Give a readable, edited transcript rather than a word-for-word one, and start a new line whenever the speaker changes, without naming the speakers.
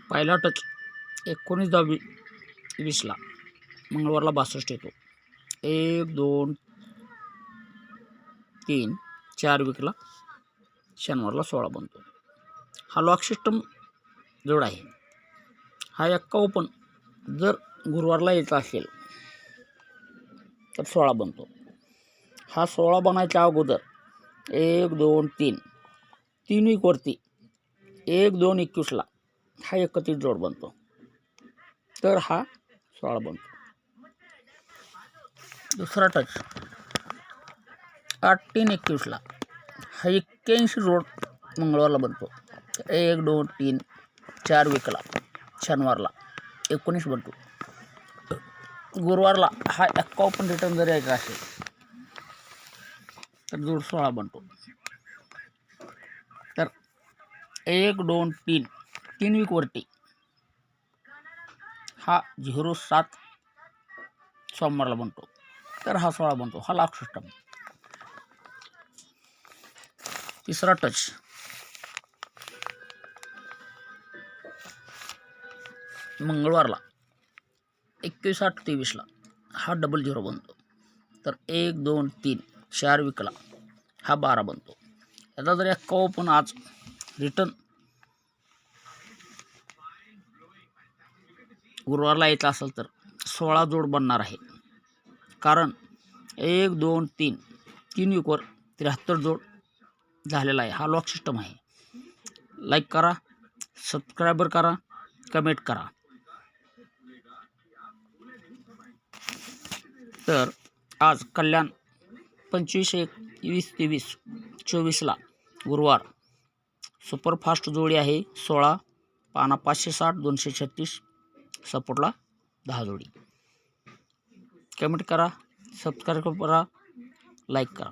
पहिला टच 19/10/20ला, मंगळवारला 62 येतो. 1 2 3 4 विकला, शनिवारला 16 बनतो. हा लॉक सिस्टम जोड आहे. हा एक्का ओपन जर गुरुवारला यायचा असेल तर 16 बनतो. हा 16 बनायच्या अगोदर 1 2 3 वीकवरती 1 2 21ला हा 31 जोड बनतो, तर हा 16 बनतो. दुसरा टच 8 3 21ला हा 81 जोड मंगळवारला बनतो. 1 2 3 4 विकला, शनिवारला 19 बनतो. गुरुवारला हा एक्का ओपन रिटर्न जर यायचा असेल तर जोड 16 बनतो. तर 1 2 3 वीकवरती हा 07 सोमवारला बनतो, तर हा 16 बनतो. हा लॉक सिस्टम. तिसरा टच 21 8 23ला हा 00 बनतो. तर 1 2 3 4 विकला, हा 12 बनतो. याचा जर एक्का ओपन आज रिटर्न गुरुवारला यायचा असेल तर 16 जोड बनणार आहे. कारण 1 2 3 वीकवर 73 जोड झालेला आहे. हा लॉक सिस्टम आहे. लाईक करा, सबस्क्रायबर करा, कमेंट करा. तर आज कल्याण 25/1/2023 गुरुवार सुपरफास्ट जोडी आहे 16, पाना 560 236, सपोर्टला 10 जोडी. कमेंट करा, सबस्क्राईब करा, लाईक करा.